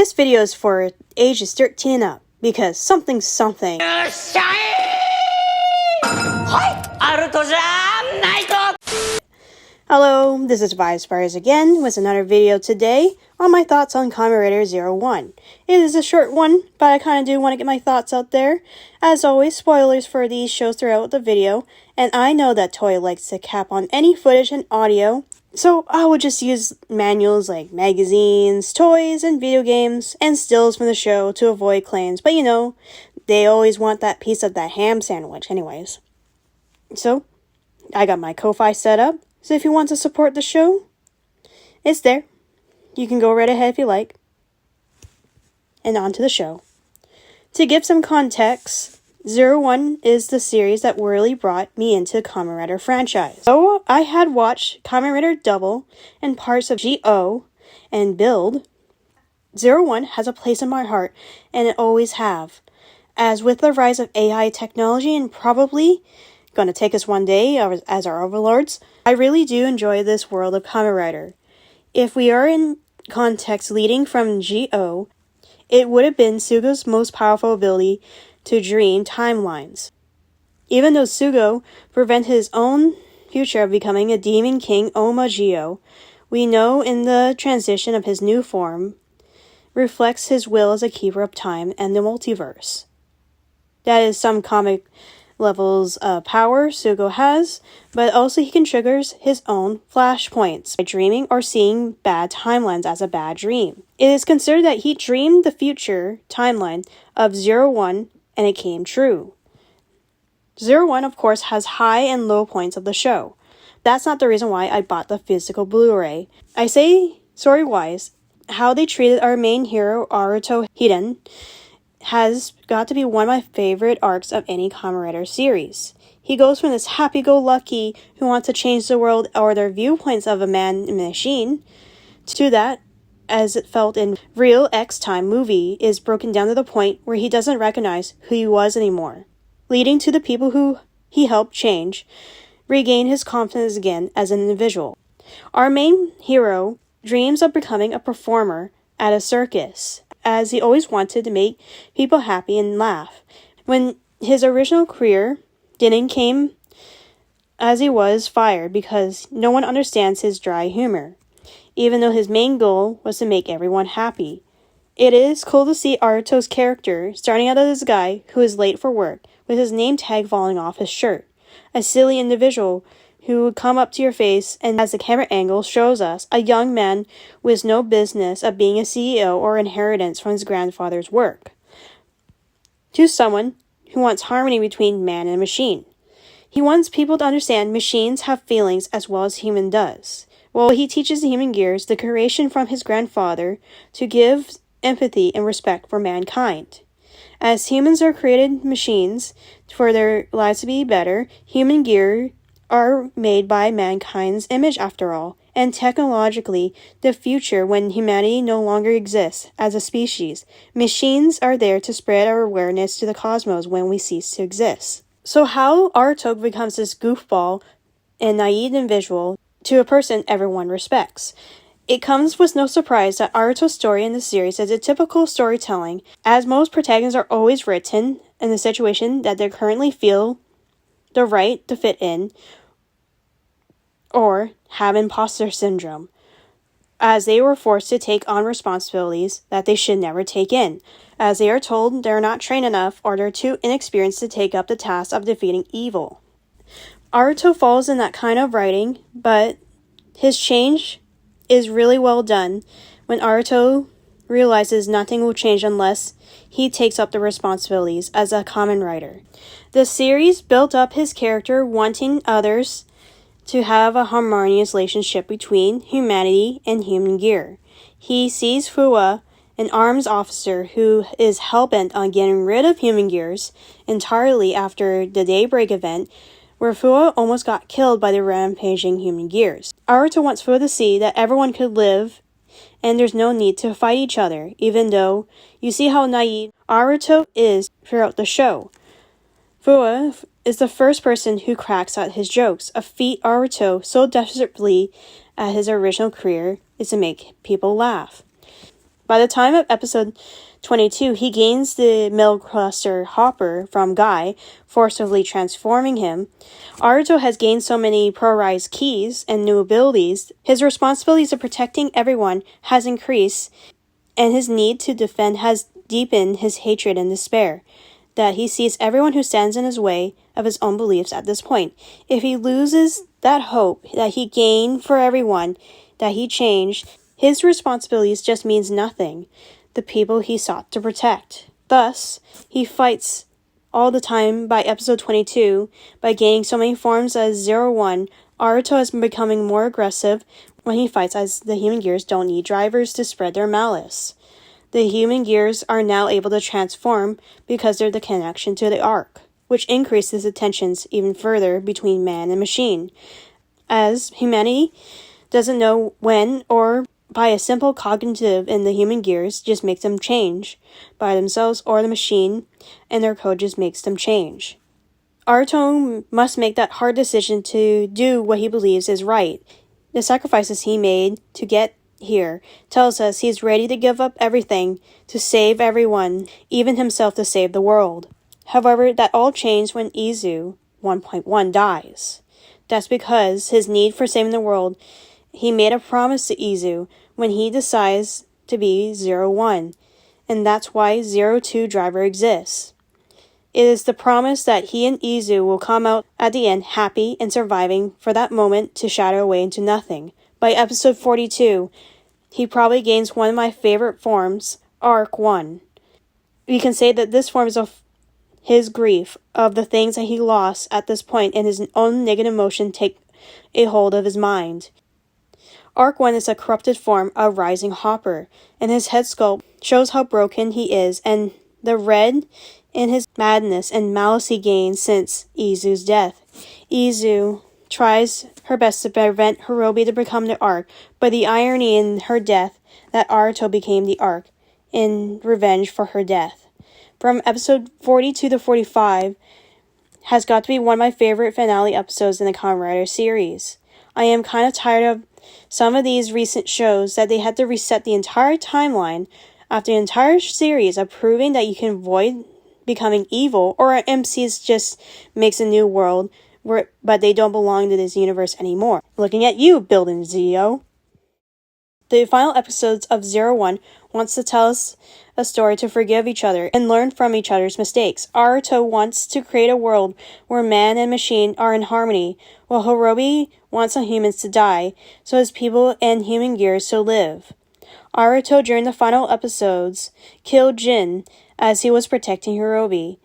This video is for ages 13 and up, because something. Hello, this is Vibespires again with another video today on my thoughts on Kamen Rider Zero-1. It is a short one, but I kind of do want to get my thoughts out there. As always, spoilers for these shows throughout the video, and I know that Toei likes to cap on any footage and audio, so I would just use manuals like magazines, toys, and video games, and stills from the show to avoid claims, but you know, they always want that piece of that ham sandwich anyways. So, I got my Ko-Fi set up, so if you want to support the show, it's there. You can go right ahead if you like. And on to the show. To give some context, Zero-1 is the series that really brought me into the Kamen Rider franchise. So I had watched Kamen Rider Double and parts of G.O. and Build. Zero-1 has a place in my heart, and it always have. As with the rise of AI technology and probably going to take us one day as our overlords, I really do enjoy this world of Kamen Rider. If we are in context leading from G.O., it would have been Sugo's most powerful ability to dream timelines. Even though Sugo prevented his own future of becoming a demon king Oma-Gyo, we know in the transition of his new form reflects his will as a keeper of time and the multiverse. That is some comic levels of power Sugo has, but also he can trigger his own flashpoints by dreaming or seeing bad timelines as a bad dream. It is considered that he dreamed the future timeline of Zero-1 and it came true. Zero-1 of course has high and low points of the show. That's not the reason why I bought the physical Blu-ray. I say, story-wise, how they treated our main hero Aruto Hiden has got to be one of my favorite arcs of any Kamen Rider series. He goes from this happy-go-lucky who wants to change the world or their viewpoints of a man and machine to that, as it felt in Real X-Time movie, is broken down to the point where he doesn't recognize who he was anymore, leading to the people who he helped change regain his confidence again as an individual. Our main hero dreams of becoming a performer at a circus, as he always wanted to make people happy and laugh. When his original career didn't came, as he was fired because no one understands his dry humor, even though his main goal was to make everyone happy. It is cool to see Aruto's character starting out as a guy who is late for work with his name tag falling off his shirt, a silly individual who would come up to your face, and as the camera angle shows us, a young man with no business of being a CEO or inheritance from his grandfather's work, to someone who wants harmony between man and machine. He wants people to understand machines have feelings as well as human does. Well, he teaches the human gears the creation from his grandfather to give empathy and respect for mankind. As humans are created machines for their lives to be better, human gear are made by mankind's image after all, and technologically, the future when humanity no longer exists as a species, machines are there to spread our awareness to the cosmos when we cease to exist. So how Aruto becomes this goofball and naive individual to a person everyone respects? It comes with no surprise that Aruto's story in the series is a typical storytelling, as most protagonists are always written in the situation that they currently feel the right to fit in, or have imposter syndrome, as they were forced to take on responsibilities that they should never take in, as they are told they're not trained enough or they're too inexperienced to take up the task of defeating evil. Aruto falls in that kind of writing, but his change is really well done when Aruto realizes nothing will change unless he takes up the responsibilities as a Kamen Rider. The series built up his character wanting others to have a harmonious relationship between humanity and human gear. He sees Fua, an arms officer who is hell-bent on getting rid of human gears entirely after the Daybreak event, where Fua almost got killed by the rampaging human gears. Aruto wants Fua to see that everyone could live and there's no need to fight each other, even though you see how naive Aruto is throughout the show. Fua is the first person who cracks at his jokes, a feat Aruto so desperately at his original career is to make people laugh. By the time of episode 22, he gains the middle cluster Hopper from Guy, forcibly transforming him. Aruto has gained so many pro-rise keys and new abilities, his responsibilities of protecting everyone has increased, and his need to defend has deepened his hatred and despair, that he sees everyone who stands in his way of his own beliefs at this point. If he loses that hope that he gained for everyone, that he changed, his responsibilities just means nothing. The people he sought to protect. Thus, he fights all the time by episode 22. By gaining so many forms as 01, Aruto has been becoming more aggressive when he fights, as the human gears don't need drivers to spread their malice. The human gears are now able to transform because they're the connection to the Ark, which increases the tensions even further between man and machine, as humanity doesn't know when or by a simple cognitive in the human gears just makes them change by themselves, or the machine and their code just makes them change. Aruto must make that hard decision to do what he believes is right. The sacrifices he made to get here tells us he's ready to give up everything to save everyone, even himself to save the world. However, that all changed when Izu 1.1 dies. That's because his need for saving the world, he made a promise to Izu when he decides to be 01, and that's why 02 Driver exists. It is the promise that he and Izu will come out at the end happy and surviving for that moment to shatter away into nothing. By episode 42, he probably gains one of my favorite forms, Arc 1. We can say that this form is of his grief of the things that he lost at this point, and his own negative emotion take a hold of his mind. Arc 1 is a corrupted form of Rising Hopper, and his head sculpt shows how broken he is and the red in his madness and malice he gained since Izu's death. Izu tries her best to prevent Hirobi to become the Ark, but the irony in her death that Aruto became the Ark in revenge for her death. From episode 42 to 45 has got to be one of my favorite finale episodes in the Kamen Rider series. I am kind of tired of some of these recent shows that they had to reset the entire timeline after the entire series of proving that you can avoid becoming evil, or MCs just makes a new world but they don't belong to this universe anymore. Looking at you, building Zio. The final episodes of 01 wants to tell us a story to forgive each other and learn from each other's mistakes. Aruto wants to create a world where man and machine are in harmony, while Hirobi wants the humans to die, so his people and human gears to live. Aruto, during the final episodes, killed Jin as he was protecting Hirobi.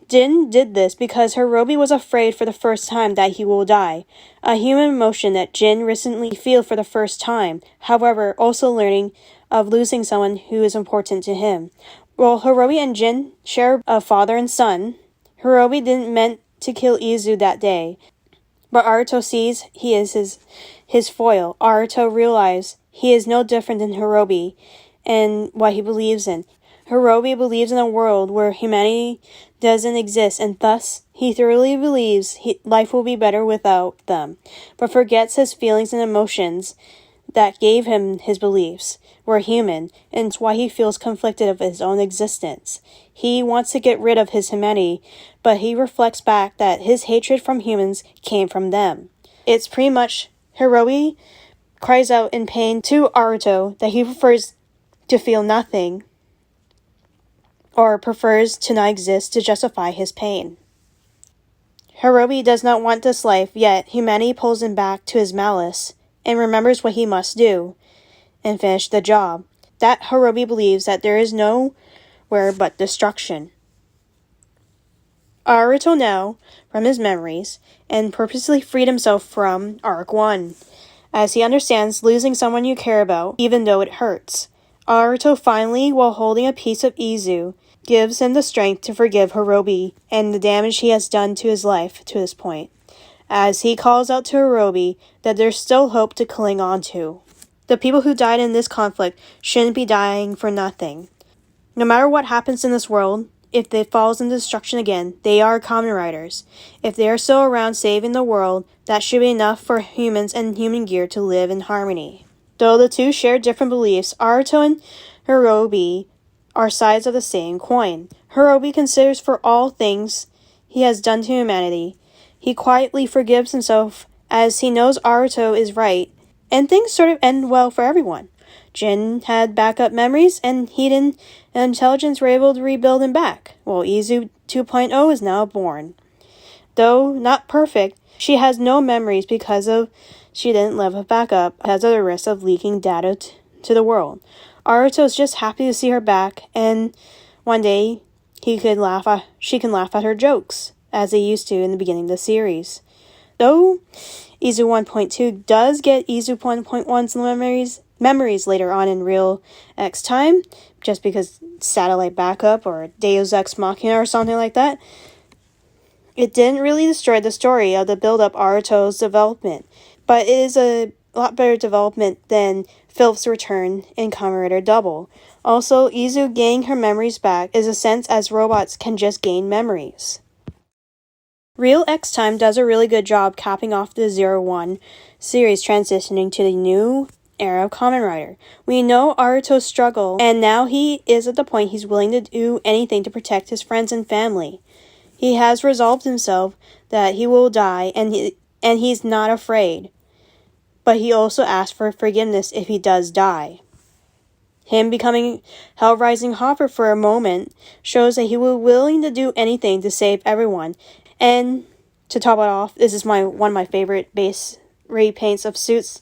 Jin did this because Hirobi was afraid for the first time that he will die, a human emotion that Jin recently felt for the first time, however, also learning of losing someone who is important to him. While Hirobi and Jin share a father and son, Hirobi didn't meant to kill Izu that day, but Aruto sees he is his foil. Aruto realizes he is no different than Hirobi and what he believes in. Hirobi believes in a world where humanity doesn't exist, and thus he thoroughly believes life will be better without them, but forgets his feelings and emotions that gave him his beliefs were human, and it's why he feels conflicted of his own existence. He wants to get rid of his humanity, but he reflects back that his hatred from humans came from them. It's pretty much Hirobi cries out in pain to Aruto that he prefers to feel nothing, or prefers to not exist to justify his pain. Hirobi does not want this life, yet humanity pulls him back to his malice, and remembers what he must do, and finish the job. That Hirobi believes that there is nowhere but destruction. Aruto now, from his memories, and purposely freed himself from Arc 1, as he understands losing someone you care about, even though it hurts. Aruto finally, while holding a piece of Izu, gives him the strength to forgive Hirobi and the damage he has done to his life to this point, as he calls out to Hirobi that there's still hope to cling on to. The people who died in this conflict shouldn't be dying for nothing. No matter what happens in this world, if it falls into destruction again, they are Kamen Riders. If they are still around saving the world, that should be enough for humans and human gear to live in harmony. Though the two share different beliefs, Aruto and Hirobi are sides of the same coin. Hirobi considers for all things he has done to humanity. He quietly forgives himself as he knows Aruto is right, and things sort of end well for everyone. Jin had backup memories, and Hiden and Intelligence were able to rebuild him back, while Izu 2.0 is now born. Though not perfect, she has no memories because she didn't live a backup, has at the risk of leaking data to the world. Aruto is just happy to see her back, and one day she can laugh at her jokes, as they used to in the beginning of the series. Though Izu 1.2 does get Izu 1.1's memories later on in Real X time, just because satellite backup or Deus Ex Machina or something like that, it didn't really destroy the story of the build-up Aruto's development, but it is a lot better development than Philip's return in Kamen Rider Double. Also, Izu gaining her memories back is a sense as robots can just gain memories. Real X Time does a really good job capping off the 01 series transitioning to the new era of Kamen Rider. We know Aruto's struggle, and now he is at the point he's willing to do anything to protect his friends and family. He has resolved himself that he will die, and he's not afraid. But he also asks for forgiveness if he does die. Him becoming Hell Rising Hopper for a moment shows that he was willing to do anything to save everyone. And to top it off, this is one of my favorite base repaints of suits,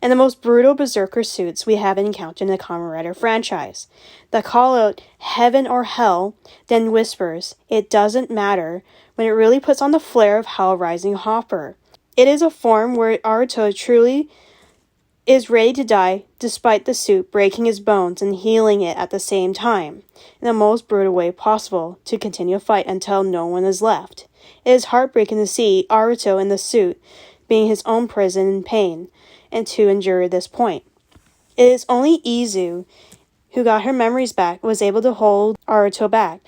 and the most brutal berserker suits we have encountered in the Kamen Rider franchise. The call out heaven or hell, then whispers, it doesn't matter, when it really puts on the flair of Hell Rising Hopper. It is a form where Aruto truly is ready to die despite the suit breaking his bones and healing it at the same time, in the most brutal way possible, to continue a fight until no one is left. It is heartbreaking to see Aruto in the suit being his own prison in pain, and to endure this point. It is only Izu, who got her memories back, was able to hold Aruto back,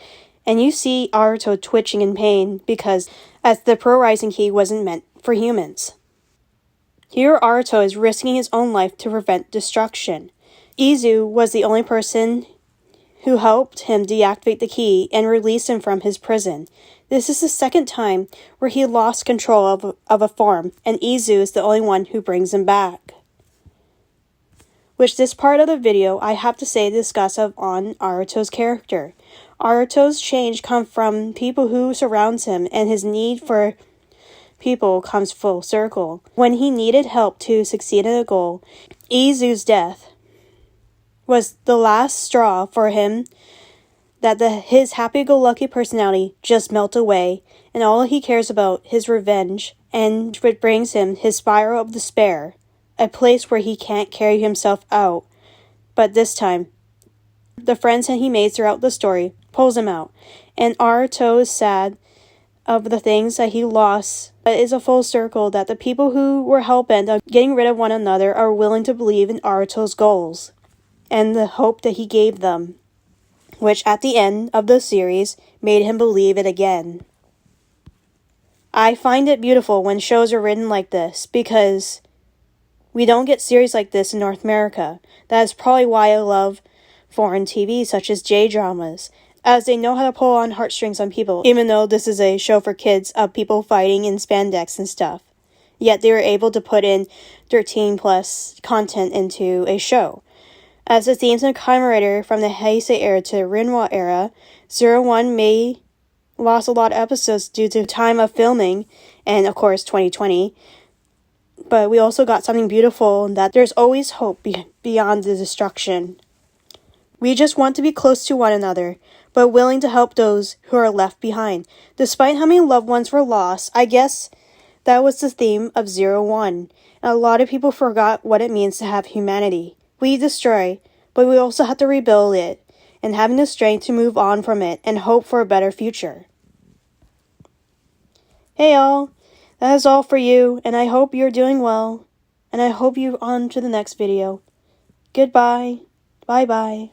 and you see Aruto twitching in pain because as the Pro Rising Key wasn't meant for humans. Here Aruto is risking his own life to prevent destruction. Izu was the only person who helped him deactivate the key and release him from his prison. This is the second time where he lost control of a form, and Izu is the only one who brings him back. Which this part of the video I have to say discuss on Aruto's character. Aruto's change comes from people who surrounds him, and his need for people comes full circle. When he needed help to succeed in a goal, Izu's death was the last straw for him, that his happy-go-lucky personality just melt away, and all he cares about his revenge, and it brings him his spiral of despair, a place where he can't carry himself out. But this time, the friends that he made throughout the story pulls him out, and Aruto is sad of the things that he lost, but it is a full circle that the people who were hell-bent on getting rid of one another are willing to believe in Aruto's goals, and the hope that he gave them, which at the end of the series made him believe it again. I find it beautiful when shows are written like this, because we don't get series like this in North America. That is probably why I love foreign TV such as J-dramas, as they know how to pull on heartstrings on people, even though this is a show for kids of people fighting in spandex and stuff. Yet they were able to put in 13+ content into a show. As the themes in Kamen Rider from the Heisei era to the Rinwa era, 01 may lost a lot of episodes due to time of filming, and of course 2020. But we also got something beautiful, that there's always hope beyond the destruction. We just want to be close to one another, but willing to help those who are left behind. Despite how many loved ones were lost, I guess that was the theme of 01. And a lot of people forgot what it means to have humanity. We destroy, but we also have to rebuild it, and having the strength to move on from it and hope for a better future. Hey all, that is all for you, and I hope you're doing well, and I hope you're on to the next video. Goodbye. Bye-bye.